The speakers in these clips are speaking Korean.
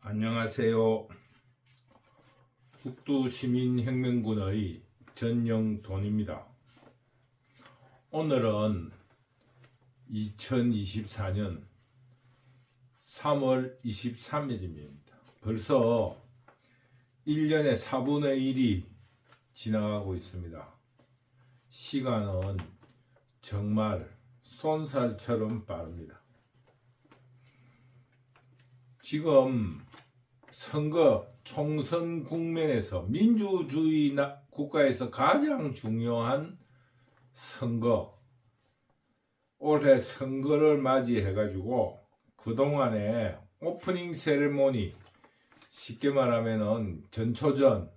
안녕하세요. 북두시민혁명군의 전영돈입니다. 오늘은 2024년 3월 23일입니다. 벌써 1년의 4분의 1이 지나가고 있습니다. 시간은 정말 쏜살처럼 빠릅니다. 지금 선거 총선 국면에서 민주주의 국가에서 가장 중요한 선거, 올해 선거를 맞이해 가지고 그동안에 오프닝 세레모니, 쉽게 말하면은 전초전이었던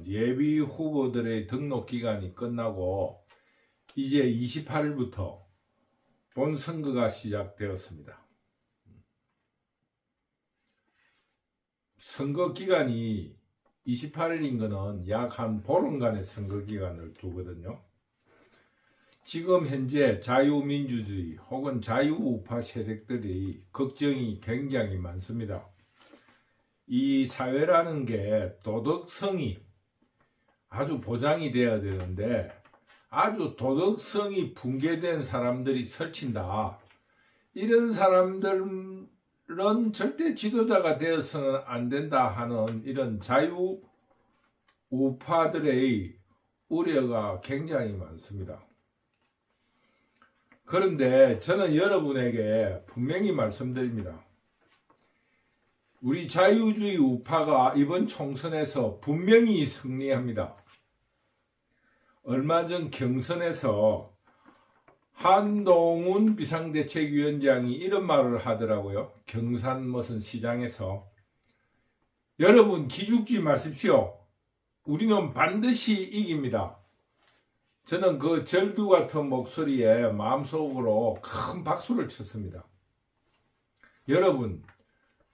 예비 후보들의 등록 기간이 끝나고 이제 28일부터 본선거가 시작되었습니다. 선거 기간이 28일인 거는 약 한 보름간의 선거 기간을 두거든요. 지금 현재 자유민주주의 혹은 자유우파 세력들이 걱정이 굉장히 많습니다. 이 사회라는 게 도덕성이 아주 보장이 되어야 되는데 아주 도덕성이 붕괴된 사람들이 설친다. 이런 사람들은 절대 지도자가 되어서는 안 된다 하는 이런 자유우파들의 우려가 굉장히 많습니다. 그런데 저는 여러분에게 분명히 말씀드립니다. 우리 자유주의 우파가 이번 총선에서 분명히 승리합니다. 얼마 전 경선에서 한동훈 비상대책위원장이 이런 말을 하더라고요. 경산 무슨 시장에서. 여러분 기죽지 마십시오. 우리는 반드시 이깁니다. 저는 그 절규 같은 목소리에 마음속으로 큰 박수를 쳤습니다. 여러분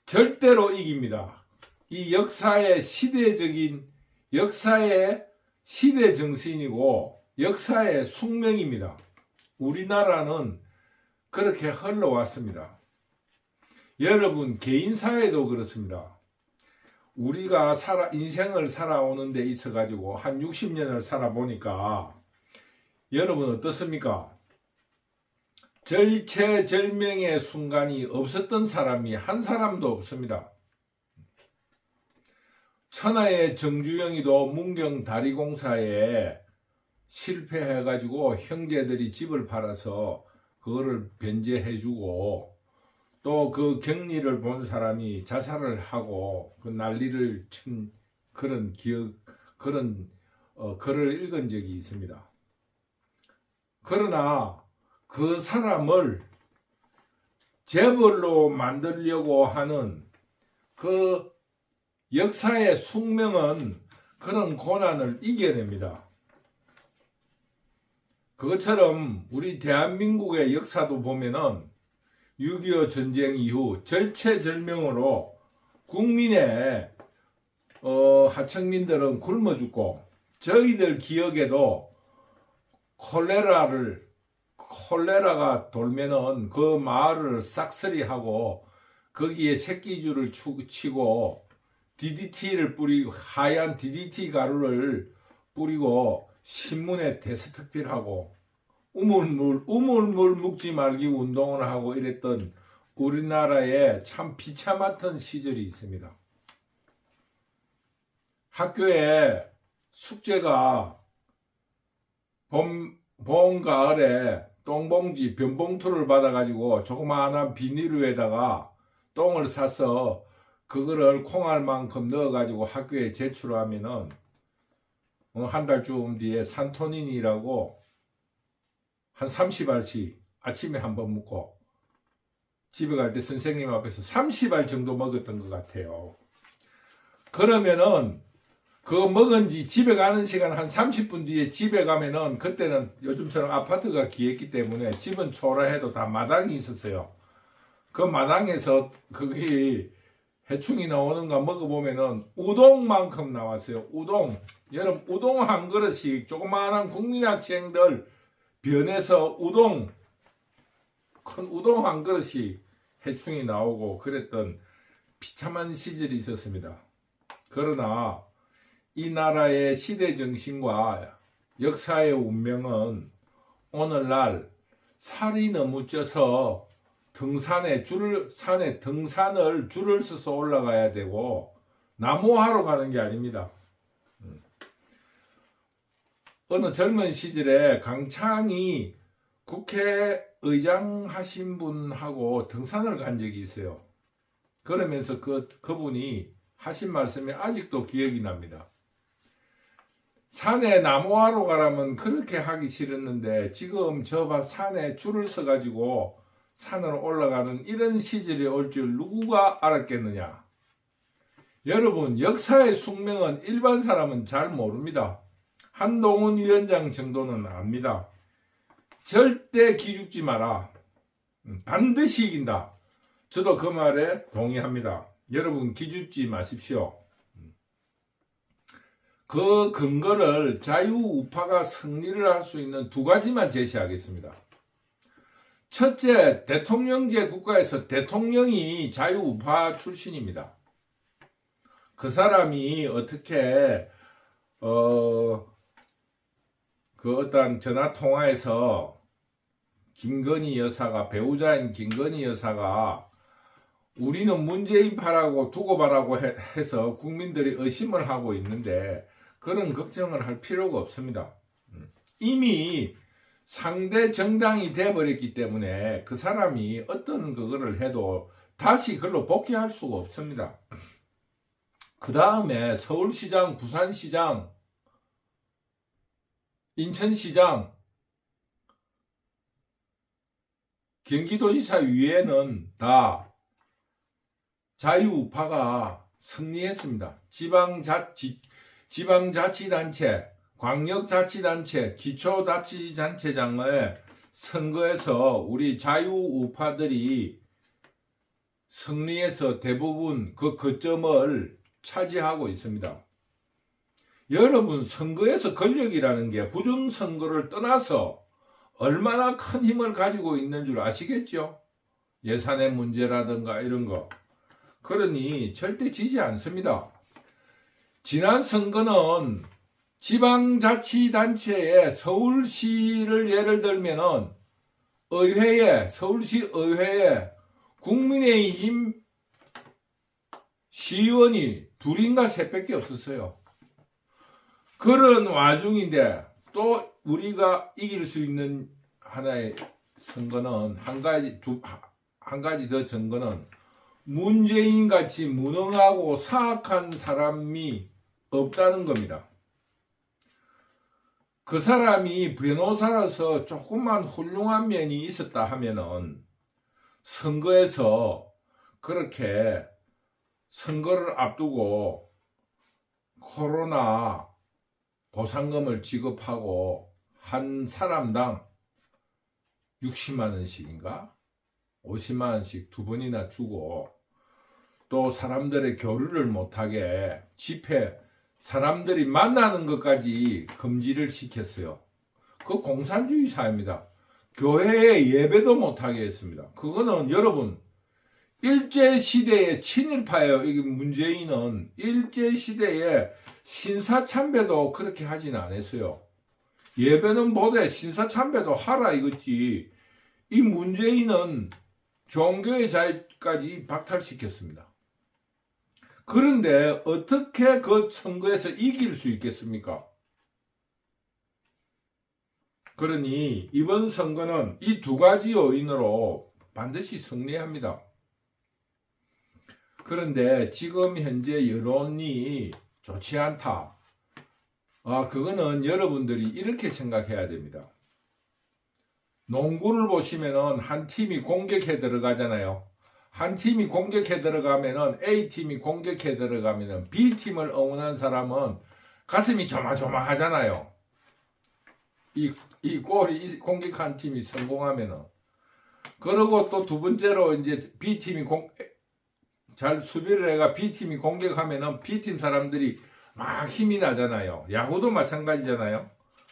절대로 이깁니다. 이 역사의 시대적인 역사의 시대 정신이고 역사의 숙명입니다. 우리나라는 그렇게 흘러왔습니다. 여러분 개인사회도 그렇습니다. 우리가 인생을 살아오는 데 있어 가지고 한 60년을 살아보니까 여러분 어떻습니까? 절체절명의 순간이 없었던 사람이 한 사람도 없습니다. 천하의 정주영이도 문경다리공사에 실패해가지고 형제들이 집을 팔아서 그거를 변제해주고 또 그 격리를 본 사람이 자살을 하고 그 난리를 친 그런 글을 읽은 적이 있습니다. 그러나 그 사람을 재벌로 만들려고 하는 그 역사의 숙명은 그런 고난을 이겨냅니다. 그것처럼 우리 대한민국의 역사도 보면은 6.25 전쟁 이후 절체절명으로 국민의 하청민들은 굶어 죽고 저희들 기억에도 콜레라가 돌면은 그 마을을 싹쓸이하고 거기에 새끼줄을 치고 DDT를 뿌리고 하얀 DDT 가루를 뿌리고 신문에 대스특필하고 우물물 묵지 말기 운동을 하고 이랬던 우리나라에 참 비참했던 시절이 있습니다. 학교에 숙제가 봄, 가을에 똥봉지, 변봉투를 받아가지고 조그마한 비닐루에다가 똥을 싸서 그거를 콩알만큼 넣어가지고 학교에 제출하면은 한 달쯤 뒤에 산토닌이라고 한 30알씩 아침에 한번 먹고 집에 갈 때 선생님 앞에서 30알 정도 먹었던 것 같아요. 그러면은 그거 먹은 지 집에 가는 시간 한 30분 뒤에 집에 가면은 그때는 요즘처럼 아파트가 기했기 때문에 집은 초라해도 다 마당이 있었어요. 그 마당에서 거기 해충이 나오는 거 먹어보면은 우동만큼 나왔어요. 우동. 여러분 우동 한 그릇씩 조그마한 국민학생들 변해서 큰 우동 한 그릇씩 해충이 나오고 그랬던 비참한 시절이 있었습니다. 그러나 이 나라의 시대 정신과 역사의 운명은 오늘날 살이 너무 쪄서 산에 등산을 줄을 서서 올라가야 되고 나무하러 가는 게 아닙니다. 어느 젊은 시절에 강창이 국회의장 하신 분하고 등산을 간 적이 있어요. 그러면서 그분이 하신 말씀이 아직도 기억이 납니다. 산에 나무하러 가라면 그렇게 하기 싫었는데 지금 저 산에 줄을 서가지고 산으로 올라가는 이런 시절이 올 줄 누구가 알았겠느냐. 여러분, 역사의 숙명은 일반 사람은 잘 모릅니다. 한동훈 위원장 정도는 압니다. 절대 기죽지 마라. 반드시 이긴다. 저도 그 말에 동의합니다. 여러분, 기죽지 마십시오. 그 근거를 자유우파가 승리를 할 수 있는 두 가지만 제시하겠습니다. 첫째, 대통령제 국가에서 대통령이 자유우파 출신입니다. 그 사람이 어떻게 어떤 전화통화에서 김건희 여사가, 배우자인 김건희 여사가 우리는 문재인파라고 두고 봐라고 해서 국민들이 의심을 하고 있는데 그런 걱정을 할 필요가 없습니다. 이미 상대 정당이 돼버렸기 때문에 그 사람이 어떤 그거를 해도 다시 그걸로 복귀할 수가 없습니다. 그 다음에 서울시장, 부산시장, 인천시장, 경기도지사 위에는 다 자유우파가 승리했습니다. 지방자치단체, 광역자치단체, 기초자치단체장의 선거에서 우리 자유우파들이 승리해서 대부분 그 거점을 차지하고 있습니다. 여러분, 선거에서 권력이라는 게 부정선거를 떠나서 얼마나 큰 힘을 가지고 있는 줄 아시겠죠? 예산의 문제라든가 이런 거. 그러니 절대 지지 않습니다. 지난 선거는 지방자치단체에 서울시를 예를 들면은 서울시 의회에 국민의힘 시의원이 둘인가 셋밖에 없었어요. 그런 와중인데 또 우리가 이길 수 있는 하나의 선거는 한 가지 더 증거는 문재인 같이 무능하고 사악한 사람이 없다는 겁니다. 그 사람이 변호사라서 조금만 훌륭한 면이 있었다 하면은 선거에서 그렇게 선거를 앞두고 코로나 보상금을 지급하고 한 사람당 60만 원씩인가 50만 원씩 두 번이나 주고 또 사람들의 교류를 못하게 집회 사람들이 만나는 것까지 금지를 시켰어요. 그 공산주의 사회입니다. 교회에 예배도 못하게 했습니다. 그거는 여러분 일제시대의 친일파예요. 이게 문재인은 일제시대에 신사참배도 그렇게 하진 않았어요. 예배는 보되 신사참배도 하라 이거지. 이 문재인은 종교의 자유까지 박탈시켰습니다. 그런데 어떻게 그 선거에서 이길 수 있겠습니까? 그러니 이번 선거는 이 두 가지 요인으로 반드시 승리합니다. 그런데 지금 현재 여론이 좋지 않다. 그거는 여러분들이 이렇게 생각해야 됩니다. 농구를 보시면은 한 팀이 공격해 들어가잖아요. 한 팀이 공격해 들어가면은 A팀이 공격해 들어가면은 B팀을 응원한 사람은 가슴이 조마조마하잖아요. 이 공격한 팀이 성공하면은. 그리고 또 두 번째로 이제 B팀이 잘 수비를 해가 B팀이 공격하면은 B팀 사람들이 막 힘이 나잖아요. 야구도 마찬가지잖아요.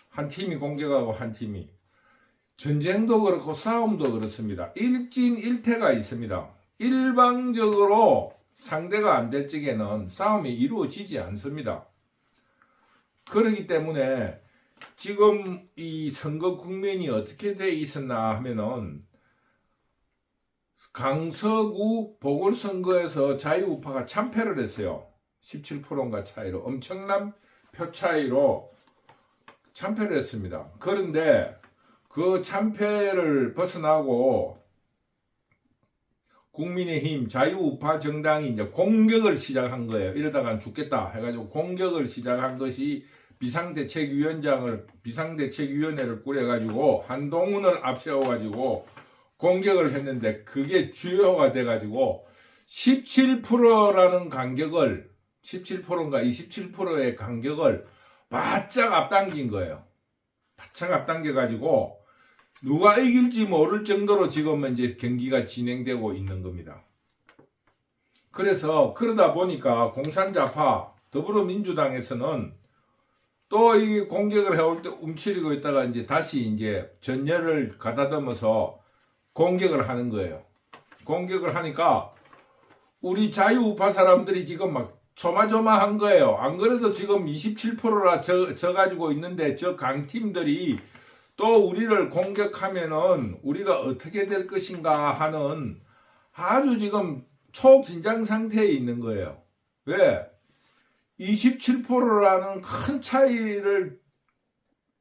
한 팀이 공격하고 한 팀이. 전쟁도 그렇고 싸움도 그렇습니다. 일진일퇴가 있습니다. 일방적으로 상대가 안 될 적에는 싸움이 이루어지지 않습니다. 그렇기 때문에 지금 이 선거 국면이 어떻게 돼 있었나 하면은 강서구 보궐선거에서 자유우파가 참패를 했어요. 17%인가 차이로 엄청난 표 차이로 참패를 했습니다. 그런데 그 참패를 벗어나고 국민의힘 자유우파 정당이 이제 공격을 시작한 거예요. 이러다간 죽겠다 해가지고 공격을 시작한 것이 비상대책위원회를 꾸려가지고 한동훈을 앞세워가지고 공격을 했는데 그게 주요가 돼가지고 17%라는 간격을 17%인가 27%의 간격을 바짝 앞당긴 거예요. 바짝 앞당겨가지고 누가 이길지 모를 정도로 지금 이제 경기가 진행되고 있는 겁니다. 그래서 그러다 보니까 공산자파 더불어민주당에서는 또 이 공격을 해올 때 움츠리고 있다가 이제 다시 이제 전열을 가다듬어서 공격을 하는 거예요. 공격을 하니까 우리 자유우파 사람들이 지금 막 조마조마한 거예요. 안 그래도 지금 27%라 져가지고 있는데 저 강팀들이 또 우리를 공격하면은 우리가 어떻게 될 것인가 하는 아주 지금 초긴장 상태에 있는 거예요. 왜? 27%라는 큰 차이를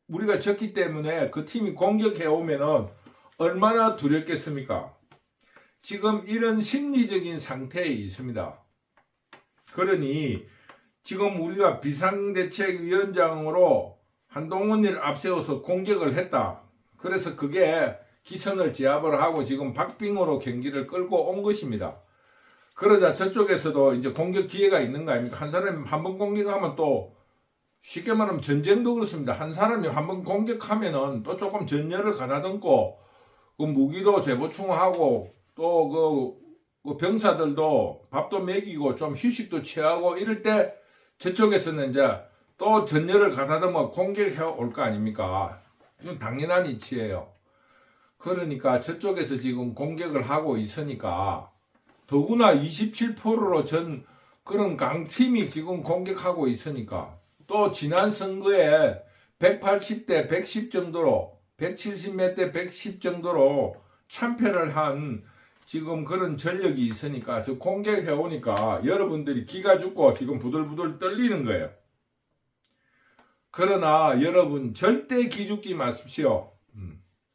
우리가 졌기 때문에 그 팀이 공격해 오면은 얼마나 두렵겠습니까? 지금 이런 심리적인 상태에 있습니다. 그러니 지금 우리가 비상대책위원장으로 한동훈을 앞세워서 공격을 했다. 그래서 그게 기선을 제압을 하고 지금 박빙으로 경기를 끌고 온 것입니다. 그러자 저쪽에서도 이제 공격 기회가 있는 거 아닙니까? 한 사람이 한 번 공격하면 또 쉽게 말하면 전쟁도 그렇습니다. 한 사람이 한 번 공격하면은 또 조금 전열을 가다듬고 그 무기도 재보충하고 또 그 병사들도 밥도 먹이고 좀 휴식도 취하고 이럴 때 저쪽에서는 이제 또 전열을 가다듬어 공격해 올 거 아닙니까? 이건 당연한 이치예요. 그러니까 저쪽에서 지금 공격을 하고 있으니까 더구나 27%로 전 그런 강팀이 지금 공격하고 있으니까 또 지난 선거에 180대 110 정도로 170 몇 대 110 정도로 참패를 한 지금 그런 전력이 있으니까 저 공격해 오니까 여러분들이 기가 죽고 지금 부들부들 떨리는 거예요. 그러나 여러분 절대 기죽지 마십시오.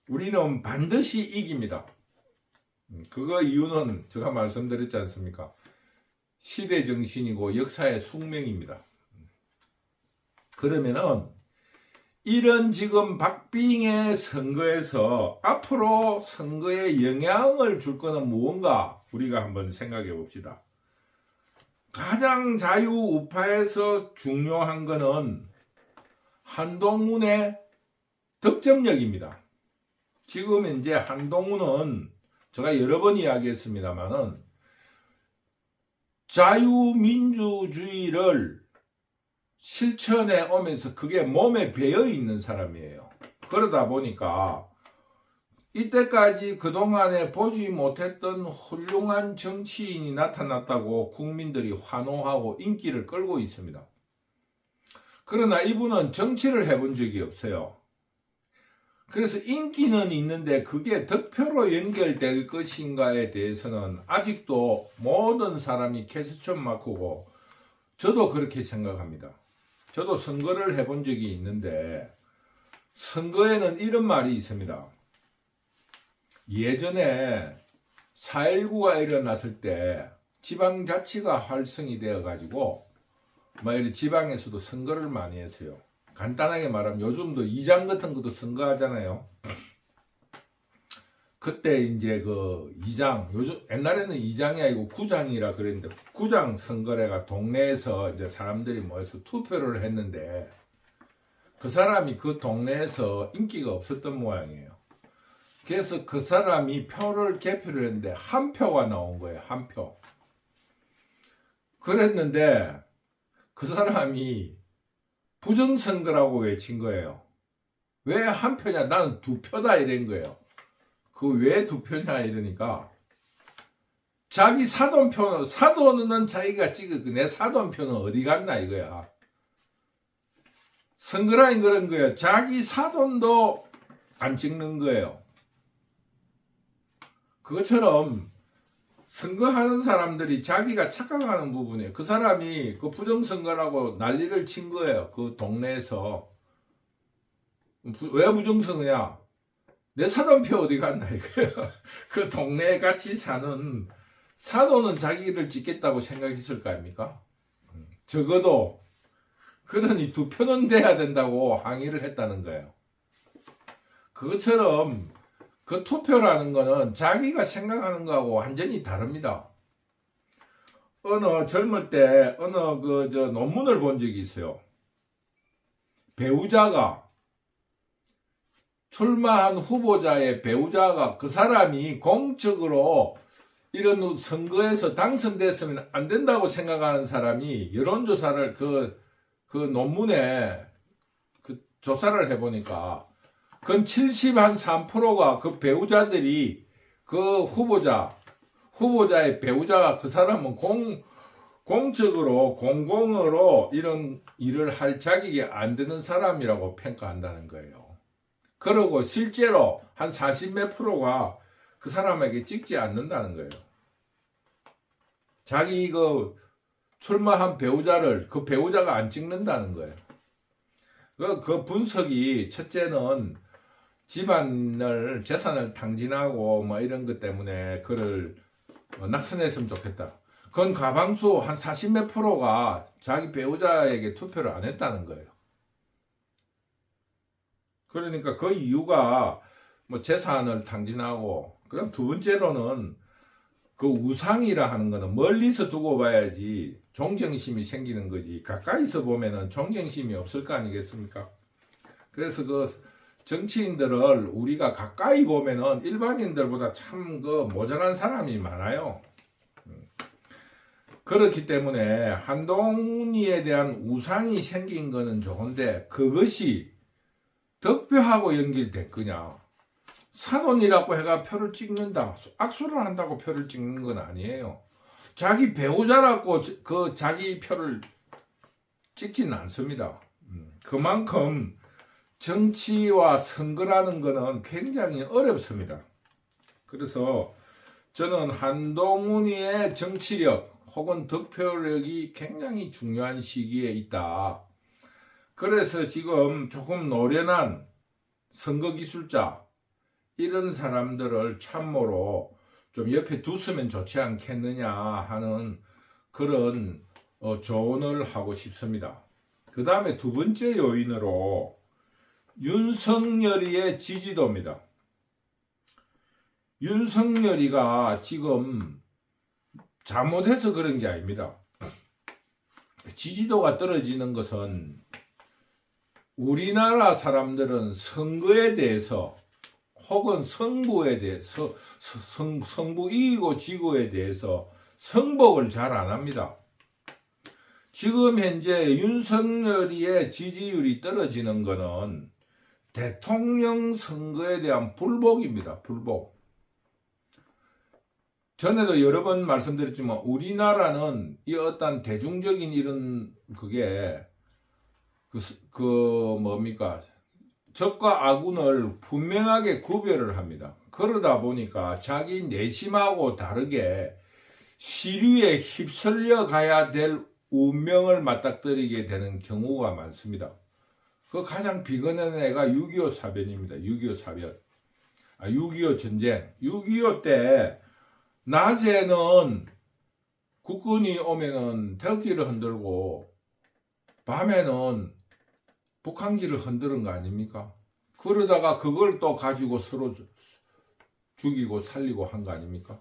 우리는 반드시 이깁니다. 그거 이유는 제가 말씀드렸지 않습니까? 시대 정신이고 역사의 숙명입니다. 그러면은 이런 지금 박빙의 선거에서 앞으로 선거에 영향을 줄 거는 무언가 우리가 한번 생각해 봅시다. 가장 자유우파에서 중요한 거는 한동훈의 득점력입니다. 지금 이제 한동훈은 제가 여러 번 이야기했습니다만은 자유민주주의를 실천해 오면서 그게 몸에 배어 있는 사람이에요. 그러다 보니까 이때까지 그동안에 보지 못했던 훌륭한 정치인이 나타났다고 국민들이 환호하고 인기를 끌고 있습니다. 그러나 이분은 정치를 해본 적이 없어요. 그래서 인기는 있는데 그게 득표로 연결될 것인가에 대해서는 아직도 모든 사람이 캐스천 마크고 저도 그렇게 생각합니다. 저도 선거를 해본 적이 있는데 선거에는 이런 말이 있습니다. 예전에 4.19가 일어났을 때 지방자치가 활성이 되어가지고 지방에서도 선거를 많이 했어요. 간단하게 말하면 요즘도 이장 같은 것도 선거하잖아요. 그때 이제 그 이장, 요즘 옛날에는 이장이 아니고 구장이라 그랬는데 구장 선거래가 동네에서 이제 사람들이 모여서 투표를 했는데 그 사람이 그 동네에서 인기가 없었던 모양이에요. 그래서 그 사람이 표를 개표를 했는데 한 표가 나온 거예요. 한 표. 그랬는데 그 사람이 부정선거라고 외친 거예요. 왜 한 표냐? 나는 두 표다 이런 거예요. 그 왜 두 표냐 이러니까 자기 사돈은 자기가 찍었고 내 사돈표는 어디 갔나 이거야. 선거라인 그런 거예요. 자기 사돈도 안 찍는 거예요. 그것처럼 선거하는 사람들이 자기가 착각하는 부분이에요. 그 사람이 그 부정선거라고 난리를 친 거예요. 그 동네에서. 왜 부정선거냐? 내 사돈표 어디 갔나 이거예요. 그 동네에 같이 사는 사돈은 자기를 찍겠다고 생각했을 거 아닙니까? 적어도 그러니 2표는 돼야 된다고 항의를 했다는 거예요. 그것처럼 그 투표라는 거는 자기가 생각하는 거하고 완전히 다릅니다. 어느 젊을 때 어느 논문을 본 적이 있어요. 배우자가 출마한 후보자의 배우자가 그 사람이 공적으로 이런 선거에서 당선됐으면 안 된다고 생각하는 사람이 여론조사를 그 논문에 그 조사를 해보니까 그건 73%가 그 배우자들이 그 후보자의 배우자가 그 사람은 공적으로 공공으로 이런 일을 할 자격이 안 되는 사람이라고 평가한다는 거예요. 그러고 실제로 한 40몇 프로가 그 사람에게 찍지 않는다는 거예요. 자기 그 출마한 배우자를 그 배우자가 안 찍는다는 거예요. 그 분석이 첫째는 집안을 재산을 탕진하고 뭐 이런 것 때문에 그를 낙선했으면 좋겠다. 그건 과반수 한 40몇 프로가 자기 배우자에게 투표를 안 했다는 거예요. 그러니까 그 이유가 뭐 재산을 탕진하고, 그다음 두 번째로는 그 우상이라 하는 거는 멀리서 두고 봐야지 존경심이 생기는 거지, 가까이서 보면은 존경심이 없을 거 아니겠습니까? 그래서 그 정치인들을 우리가 가까이 보면은 일반인들보다 참 그 모자란 사람이 많아요. 그렇기 때문에 한동훈이에 대한 우상이 생긴 거는 좋은데 그것이 득표하고 연결된 거냐? 사돈이라고 해가 표를 찍는다, 악수를 한다고 표를 찍는 건 아니에요. 자기 배우자라고 그 자기 표를 찍지는 않습니다. 그만큼 정치와 선거라는 거는 굉장히 어렵습니다. 그래서 저는 한동훈이의 정치력 혹은 득표력이 굉장히 중요한 시기에 있다. 그래서 지금 조금 노련한 선거기술자 이런 사람들을 참모로 좀 옆에 두으면 좋지 않겠느냐 하는 그런 조언을 하고 싶습니다. 그 다음에 두 번째 요인으로 윤석열이의 지지도입니다. 윤석열이가 지금 잘못해서 그런 게 아닙니다. 지지도가 떨어지는 것은 우리나라 사람들은 선거에 대해서 혹은 승부에 대해서 승부 이기고 지고에 대해서 승복을 잘 안 합니다. 지금 현재 윤석열이의 지지율이 떨어지는 것은 대통령 선거에 대한 불복입니다. 불복. 전에도 여러 번 말씀드렸지만 우리나라는 이 어떤 대중적인 이런 그게 뭡니까? 적과 아군을 분명하게 구별을 합니다. 그러다 보니까 자기 내심하고 다르게 시류에 휩쓸려 가야 될 운명을 맞닥뜨리게 되는 경우가 많습니다. 그 가장 비근한 애가 6.25 사변입니다. 6.25 사변. 6.25 전쟁. 6.25 때 낮에는 국군이 오면은 태극기를 흔들고 밤에는 북한기를 흔드는 거 아닙니까? 그러다가 그걸 또 가지고 서로 죽이고 살리고 한 거 아닙니까?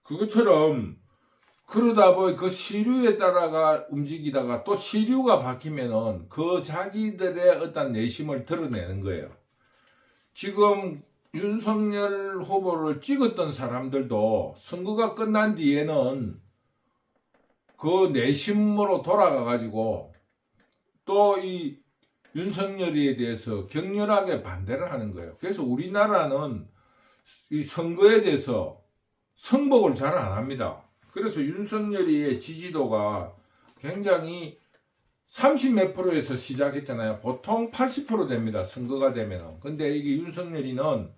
그것처럼 그러다 보니 그 시류에 따라가 움직이다가 또 시류가 바뀌면은 그 자기들의 어떤 내심을 드러내는 거예요. 지금 윤석열 후보를 찍었던 사람들도 선거가 끝난 뒤에는 그 내심으로 돌아가 가지고 또 이 윤석열에 대해서 격렬하게 반대를 하는 거예요. 그래서 우리나라는 이 선거에 대해서 승복을 잘 안 합니다. 그래서 윤석열이의 지지도가 굉장히 30 몇 프로에서 시작했잖아요. 보통 80% 됩니다. 선거가 되면은. 근데 이게 윤석열이는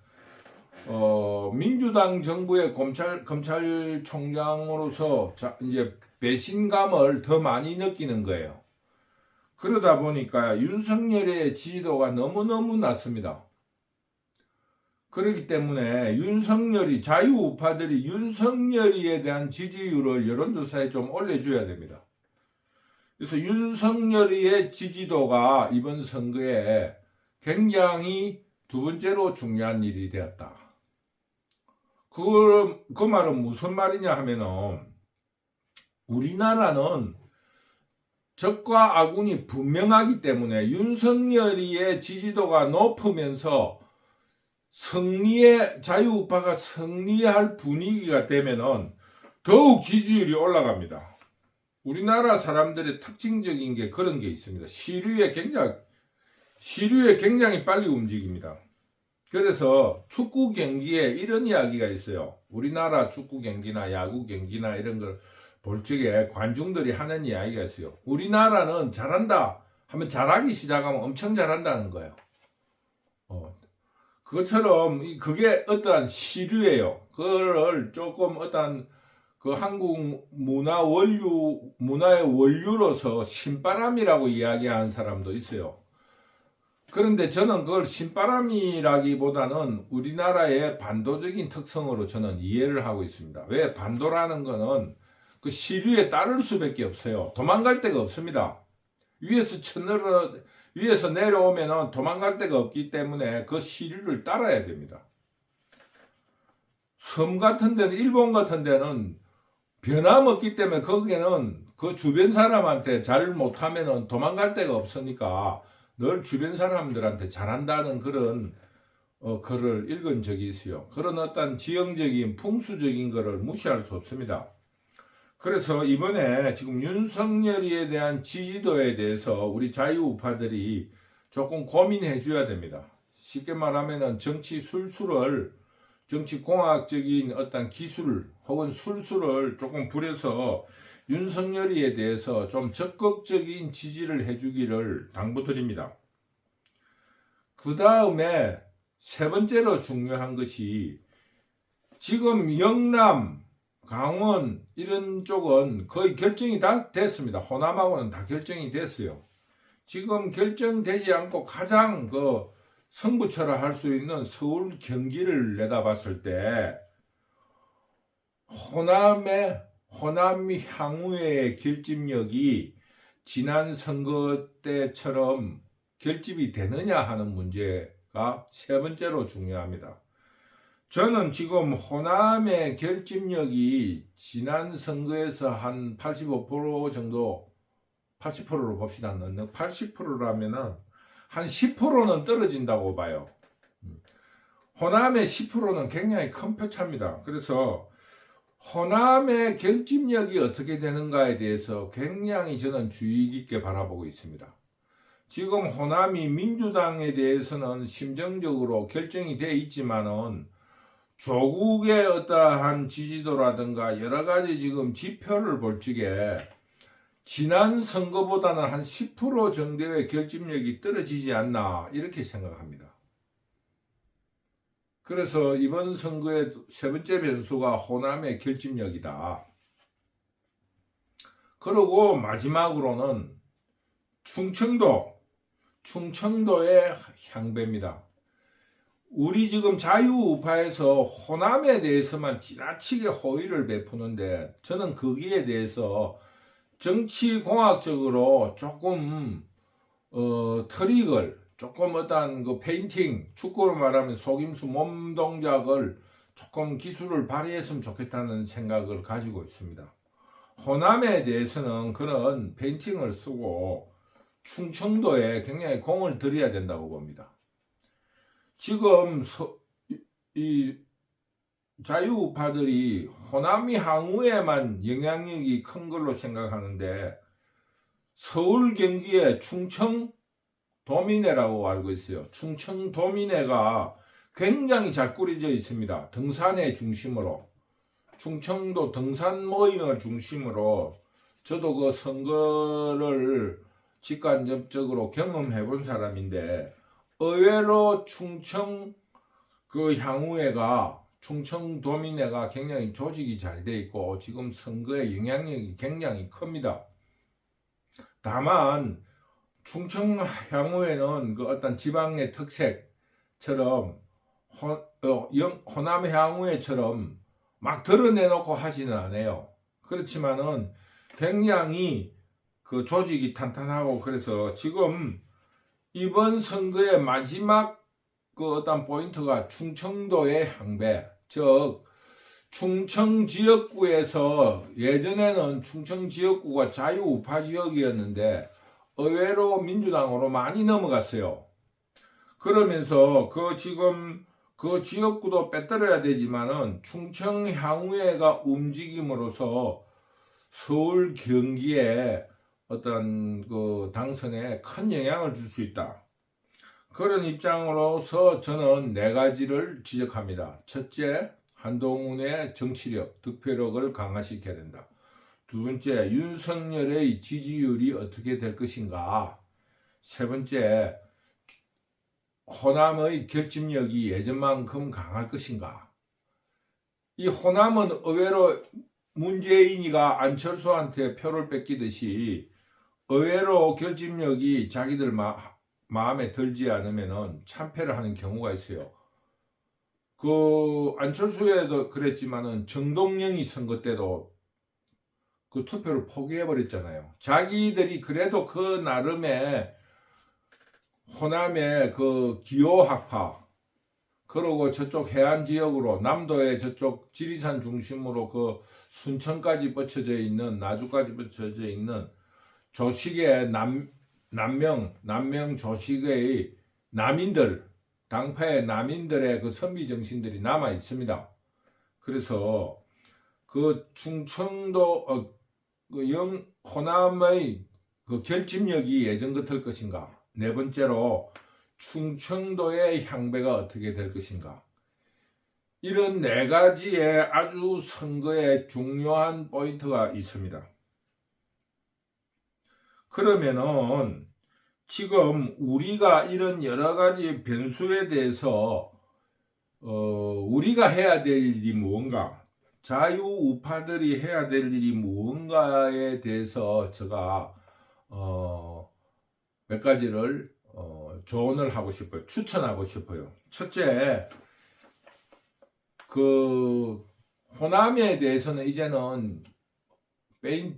민주당 정부의 검찰총장으로서 이제 배신감을 더 많이 느끼는 거예요. 그러다 보니까 윤석열의 지지도가 너무너무 낮습니다. 그렇기 때문에 자유우파들이 윤석열이에 대한 지지율을 여론조사에 좀 올려줘야 됩니다. 그래서 윤석열이의 지지도가 이번 선거에 굉장히 두 번째로 중요한 일이 되었다. 그 말은 무슨 말이냐 하면은, 우리나라는 적과 아군이 분명하기 때문에 윤석열이의 지지도가 높으면서 자유우파가 승리할 분위기가 되면은 더욱 지지율이 올라갑니다. 우리나라 사람들의 특징적인 게 그런 게 있습니다. 시류에 굉장히 빨리 움직입니다. 그래서 축구 경기에 이런 이야기가 있어요. 우리나라 축구 경기나 야구 경기나 이런 걸 볼 적에 관중들이 하는 이야기가 있어요. 우리나라는 잘한다 하면 잘하기 시작하면 엄청 잘한다는 거예요. 그것처럼 그게 어떠한 시류예요. 그거를 조금 어떠한 그 한국 문화의 원류로서 신바람이라고 이야기하는 사람도 있어요. 그런데 저는 그걸 신바람이라기보다는 우리나라의 반도적인 특성으로 저는 이해를 하고 있습니다. 왜? 반도라는 거는 그 시류에 따를 수밖에 없어요. 도망갈 데가 없습니다. 위에서 내려오면은 도망갈 데가 없기 때문에 그 시류를 따라야 됩니다. 섬 같은 데는, 일본 같은 데는 변함없기 때문에 거기에는 그 주변 사람한테 잘 못하면은 도망갈 데가 없으니까 늘 주변 사람들한테 잘한다는 그런 글을 읽은 적이 있어요. 그런 어떤 지형적인 풍수적인 거를 무시할 수 없습니다. 그래서 이번에 지금 윤석열이에 대한 지지도에 대해서 우리 자유우파들이 조금 고민해 줘야 됩니다. 쉽게 말하면은 정치공학적인 어떤 기술 혹은 술수를 조금 부려서 윤석열이에 대해서 좀 적극적인 지지를 해주기를 당부드립니다. 그 다음에 세 번째로 중요한 것이, 지금 영남, 강원 이런 쪽은 거의 결정이 다 됐습니다. 호남하고는 다 결정이 됐어요. 지금 결정되지 않고 가장 승부처라 할 수 있는 서울, 경기를 내다봤을 때 호남 향후의 결집력이 지난 선거 때처럼 결집이 되느냐 하는 문제가 세 번째로 중요합니다. 저는 지금 호남의 결집력이 지난 선거에서 한 85% 정도, 80%로 봅시다. 80%라면은 한 10%는 떨어진다고 봐요. 호남의 10%는 굉장히 큰 표차입니다. 그래서 호남의 결집력이 어떻게 되는가에 대해서 굉장히 저는 주의 깊게 바라보고 있습니다. 지금 호남이 민주당에 대해서는 심정적으로 결정이 되어 있지만은 조국의 어떠한 지지도라든가 여러 가지 지금 지표를 볼 적에 지난 선거보다는 한 10% 정도의 결집력이 떨어지지 않나 이렇게 생각합니다. 그래서 이번 선거의 세 번째 변수가 호남의 결집력이다. 그리고 마지막으로는 충청도의 향배입니다. 우리 지금 자유우파에서 호남에 대해서만 지나치게 호의를 베푸는데, 저는 거기에 대해서 정치공학적으로 조금 트릭을, 조금 어떤 그 페인팅, 축구로 말하면 속임수 몸 동작을 조금 기술을 발휘했으면 좋겠다는 생각을 가지고 있습니다. 호남에 대해서는 그런 페인팅을 쓰고 충청도에 굉장히 공을 들여야 된다고 봅니다. 지금 이 자유우파들이 호남이 향후에만 영향력이 큰 걸로 생각하는데, 서울, 경기에 충청 도민회라고 알고 있어요. 충청 도민회가 굉장히 잘 꾸려져 있습니다. 등산의 중심으로. 충청도 등산 모임을 중심으로 저도 그 선거를 직간접적으로 경험해 본 사람인데, 의외로 충청 그 향후회가, 충청도민회가 굉장히 조직이 잘 돼 있고 지금 선거의 영향력이 굉장히 큽니다. 다만 충청 향후회는 그 어떤 지방의 특색처럼 호남 향후회처럼 막 드러내놓고 하지는 않아요. 그렇지만은 굉장히 그 조직이 탄탄하고, 그래서 지금 이번 선거의 마지막 그 어떤 포인트가 충청도의 향배, 즉 충청 지역구에서, 예전에는 충청 지역구가 자유우파 지역이었는데 의외로 민주당으로 많이 넘어갔어요. 그러면서 그 지금 그 지역구도 빼뜨려야 되지만은 충청 향후회가 움직임으로써 서울 경기에 어떤 그 당선에 큰 영향을 줄 수 있다. 그런 입장으로서 저는 네 가지를 지적합니다. 첫째, 한동훈의 정치력, 득표력을 강화시켜야 된다. 두 번째, 윤석열의 지지율이 어떻게 될 것인가. 세 번째, 호남의 결집력이 예전만큼 강할 것인가. 이 호남은 의외로 문재인이가 안철수한테 표를 뺏기듯이 의외로 결집력이 자기들 마음에 들지 않으면 참패를 하는 경우가 있어요. 그 안철수에도 그랬지만은 정동영이 선거 때도 그 투표를 포기해 버렸잖아요. 자기들이 그래도 그 나름의 호남의 그 기호학파, 그리고 저쪽 해안 지역으로 남도의 저쪽 지리산 중심으로 그 순천까지 뻗쳐져 있는, 나주까지 뻗쳐져 있는 조식의 남명 조식의 남인들, 당파의 남인들의 그 선비 정신들이 남아 있습니다. 그래서 그 충청도 그 호남의 그 결집력이 예전 같을 것인가. 네 번째로 충청도의 향배가 어떻게 될 것인가. 이런 네 가지의 아주 선거에 중요한 포인트가 있습니다. 그러면은 지금 우리가 이런 여러 가지 변수에 대해서 우리가 해야 될 일이 무언가, 자유우파들이 해야 될 일이 무언가에 대해서 제가 몇 가지를 조언을 하고 싶어요. 추천하고 싶어요. 첫째, 그 호남에 대해서는 이제는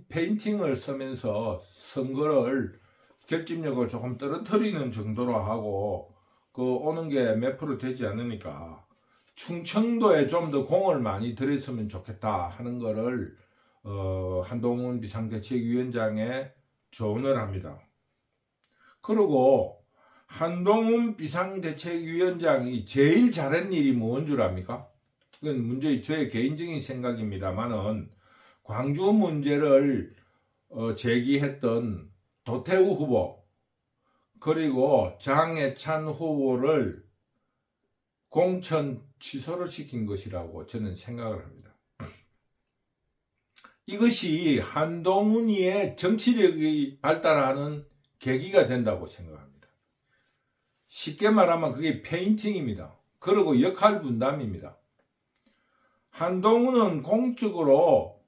페인팅을 쓰면서 선거를 결집력을 조금 떨어뜨리는 정도로 하고, 그 오는 게 몇 프로 되지 않으니까 충청도에 좀 더 공을 많이 들였으면 좋겠다 하는 거를 한동훈 비상대책위원장에 조언을 합니다. 그리고 한동훈 비상대책위원장이 제일 잘한 일이 뭔 줄 압니까? 그건 저의 개인적인 생각입니다만은, 광주 문제를 제기했던 도태우 후보, 그리고 장해찬 후보를 공천 취소를 시킨 것이라고 저는 생각을 합니다. 이것이 한동훈이의 정치력이 발달하는 계기가 된다고 생각합니다. 쉽게 말하면 그게 페인팅입니다. 그리고 역할 분담입니다. 한동훈은 공적으로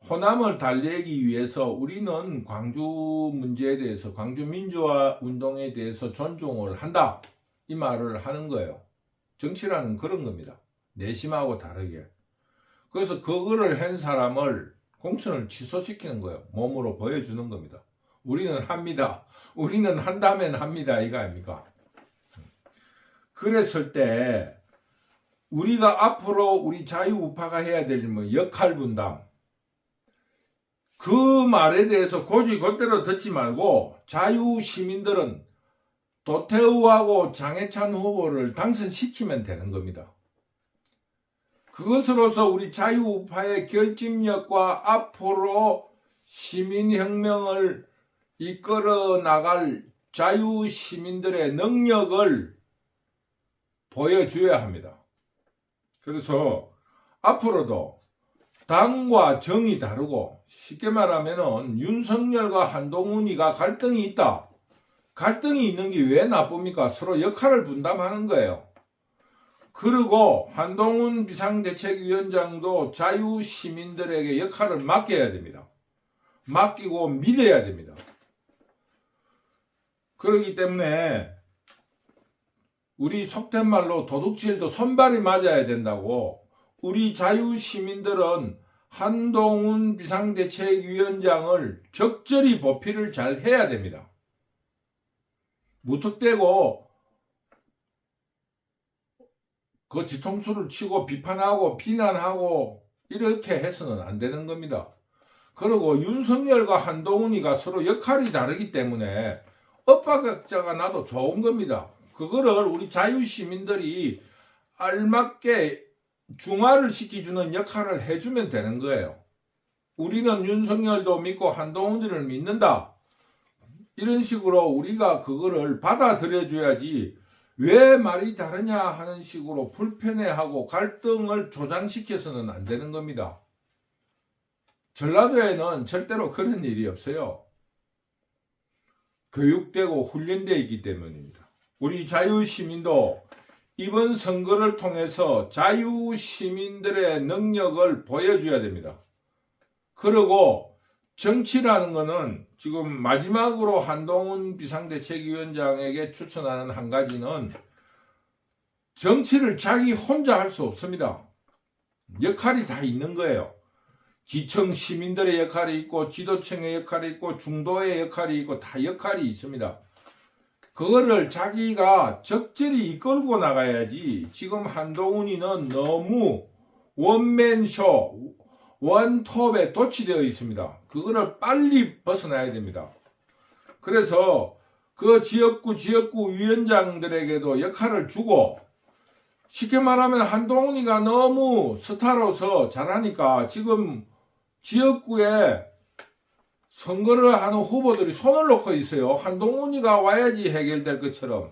호남을 달래기 위해서 우리는 광주 문제에 대해서, 광주 민주화 운동에 대해서 존중을 한다, 이 말을 하는 거예요. 정치라는 그런 겁니다. 내심하고 다르게. 그래서 그거를 한 사람을 공천을 취소시키는 거예요. 몸으로 보여주는 겁니다. 우리는 합니다. 우리는 한다면 합니다. 이거 아닙니까? 그랬을 때 우리가 앞으로 우리 자유우파가 해야 될 일은 역할 분담. 그 말에 대해서 곧대로 듣지 말고 자유시민들은 도태우하고 장해찬 후보를 당선시키면 되는 겁니다. 그것으로서 우리 자유우파의 결집력과 앞으로 시민혁명을 이끌어 나갈 자유시민들의 능력을 보여줘야 합니다. 그래서 앞으로도 당과 정이 다르고, 쉽게 말하면은 윤석열과 한동훈이가 갈등이 있다. 갈등이 있는 게 왜 나쁩니까? 서로 역할을 분담하는 거예요. 그리고 한동훈 비상대책위원장도 자유시민들에게 역할을 맡겨야 됩니다. 맡기고 믿어야 됩니다. 그렇기 때문에 우리 속된 말로 도둑질도 손발이 맞아야 된다고, 우리 자유시민들은 한동훈 비상대책위원장을 적절히 보필을 잘 해야 됩니다. 무턱대고 그 뒤통수를 치고 비판하고 비난하고 이렇게 해서는 안 되는 겁니다. 그리고 윤석열과 한동훈이가 서로 역할이 다르기 때문에 엇박자가 나도 좋은 겁니다. 그거를 우리 자유시민들이 알맞게 중화를 시켜주는 역할을 해주면 되는 거예요. 우리는 윤석열도 믿고 한동훈이를 믿는다. 이런 식으로 우리가 그거를 받아들여줘야지, 왜 말이 다르냐 하는 식으로 불편해하고 갈등을 조장시켜서는 안 되는 겁니다. 전라도에는 절대로 그런 일이 없어요. 교육되고 훈련되어 있기 때문입니다. 우리 자유시민도 이번 선거를 통해서 자유시민들의 능력을 보여줘야 됩니다. 그리고 정치라는 거는 지금 마지막으로 한동훈 비상대책위원장에게 추천하는 한 가지는, 정치를 자기 혼자 할 수 없습니다. 역할이 다 있는 거예요. 기청 시민들의 역할이 있고, 지도층의 역할이 있고, 중도의 역할이 있고, 다 역할이 있습니다. 그거를 자기가 적절히 이끌고 나가야지, 지금 한동훈이는 너무 원맨쇼, 원톱에 도취되어 있습니다. 그거를 빨리 벗어나야 됩니다. 그래서 그 지역구 위원장들에게도 역할을 주고, 쉽게 말하면 한동훈이가 너무 스타로서 잘하니까 지금 지역구에 선거를 하는 후보들이 손을 놓고 있어요. 한동훈이가 와야지 해결될 것처럼.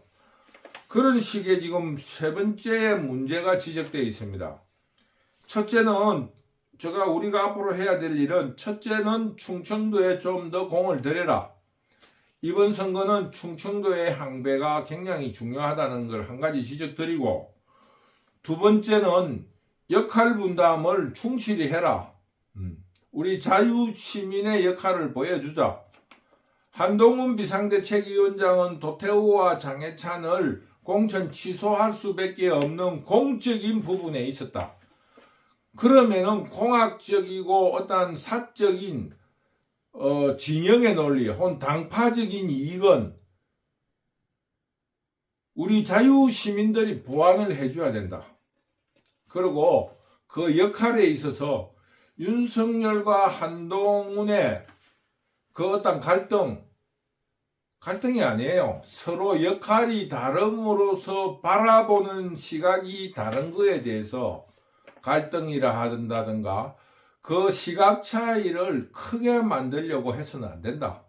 그런 식의 지금 세 번째 문제가 지적되어 있습니다. 첫째는, 우리가 앞으로 해야 될 일은, 첫째는 충청도에 좀 더 공을 들여라. 이번 선거는 충청도의 항배가 굉장히 중요하다는 걸 한 가지 지적드리고, 두 번째는 역할 분담을 충실히 해라. 우리 자유시민의 역할을 보여주자. 한동훈 비상대책위원장은 도태우와 장해찬을 공천 취소할 수밖에 없는 공적인 부분에 있었다. 그러면은 공학적이고 어떤 사적인 진영의 논리, 혹은 당파적인 이익은 우리 자유시민들이 보완을 해줘야 된다. 그리고 그 역할에 있어서 윤석열과 한동훈의 그 어떤 갈등이 아니에요. 서로 역할이 다름으로써 바라보는 시각이 다른 거에 대해서 갈등이라 한다든가, 그 시각 차이를 크게 만들려고 해서는 안 된다.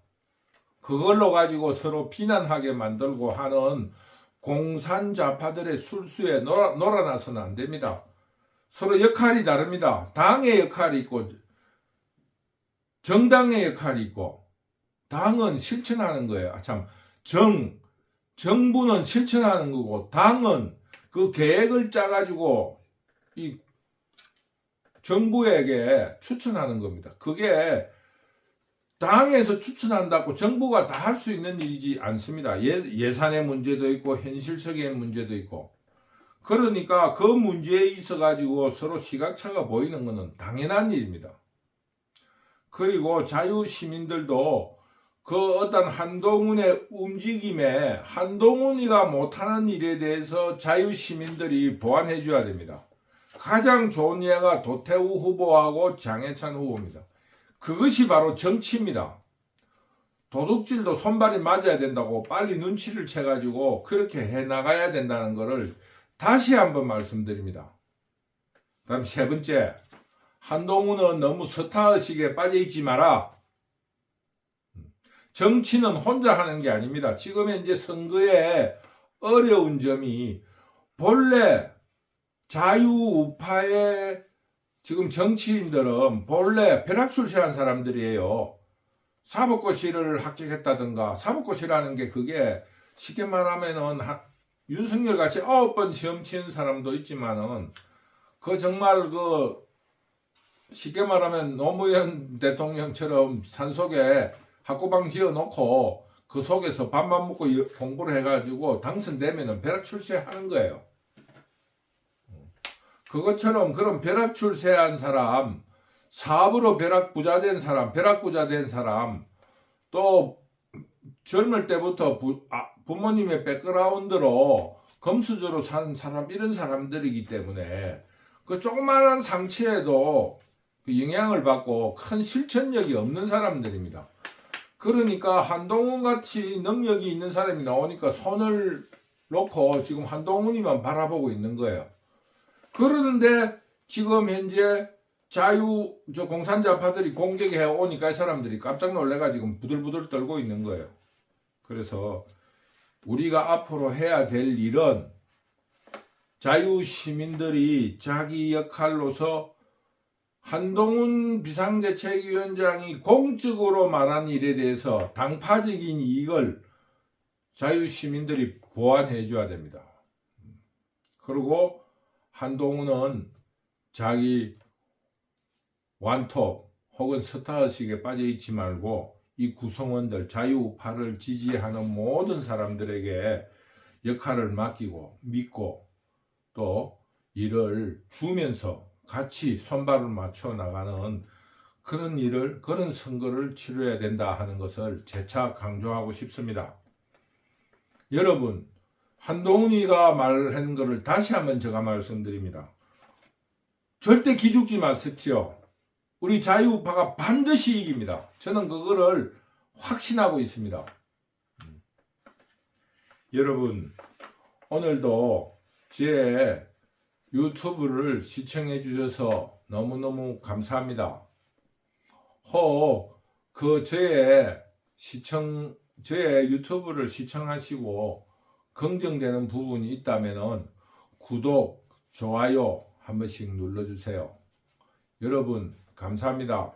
그걸로 가지고 서로 비난하게 만들고 하는 공산좌파들의 술수에 놀아나서는 안 됩니다. 서로 역할이 다릅니다. 당의 역할이 있고, 정당의 역할이 있고, 당은 실천하는 거예요. 정부는 실천하는 거고, 당은 그 계획을 짜가지고 이 정부에게 추천하는 겁니다. 그게 당에서 추천한다고 정부가 다 할 수 있는 일이지 않습니다. 예산의 문제도 있고, 현실적인 문제도 있고. 그러니까 그 문제에 있어 가지고 서로 시각차가 보이는 것은 당연한 일입니다. 그리고 자유시민들도 그 어떤 한동훈의 움직임에, 한동훈이가 못하는 일에 대해서 자유시민들이 보완해 줘야 됩니다. 가장 좋은 예가 도태우 후보하고 장해찬 후보입니다. 그것이 바로 정치입니다. 도둑질도 손발이 맞아야 된다고 빨리 눈치를 채가지고 그렇게 해나가야 된다는 것을 다시 한번 말씀드립니다. 다음 세 번째, 한동훈은 너무 스타의식에 빠져있지 마라. 정치는 혼자 하는 게 아닙니다. 지금 현재 선거의 어려운 점이, 본래 자유우파의 지금 정치인들은 본래 벼락 출세한 사람들이에요. 사법고시를 합격했다든가, 사법고시라는 게 그게 쉽게 말하면은 윤석열 같이 9번 시험 치는 사람도 있지만은 그 정말 그 쉽게 말하면 노무현 대통령처럼 산속에 학고방 지어놓고 그 속에서 밥만 먹고 공부를 해가지고 당선되면은 벼락 출세하는 거예요. 그것처럼 그런 벼락 출세한 사람, 사업으로 벼락 부자 된 사람, 또 젊을 때부터 부모님의 백그라운드로 검수저로 사는 사람, 이런 사람들이기 때문에 그 조그마한 상처에도 그 영향을 받고 큰 실천력이 없는 사람들입니다. 그러니까 한동훈 같이 능력이 있는 사람이 나오니까 손을 놓고 지금 한동훈이만 바라보고 있는 거예요. 그러는데 지금 현재 공산자파들이 공격해 오니까 이 사람들이 깜짝 놀래가지고 부들부들 떨고 있는 거예요. 그래서 우리가 앞으로 해야 될 일은 자유시민들이 자기 역할로서 한동훈 비상대책위원장이 공적으로 말한 일에 대해서 당파적인 이익을 자유시민들이 보완해 줘야 됩니다. 그리고 한동훈은 자기 완톱 혹은 스타의식에 빠져있지 말고 이 구성원들, 자유우파를 지지하는 모든 사람들에게 역할을 맡기고 믿고 또 일을 주면서 같이 손발을 맞춰 나가는 그런 선거를 치러야 된다 하는 것을 재차 강조하고 싶습니다. 여러분, 한동훈이가 말한 것을 다시 한번 제가 말씀드립니다. 절대 기죽지 마십시오. 우리 자유우파가 반드시 이깁니다. 저는 그거를 확신하고 있습니다. 여러분, 오늘도 제 유튜브를 시청해 주셔서 너무너무 감사합니다. 저의 유튜브를 시청하시고 긍정되는 부분이 있다면 구독, 좋아요 한 번씩 눌러주세요. 여러분, 감사합니다.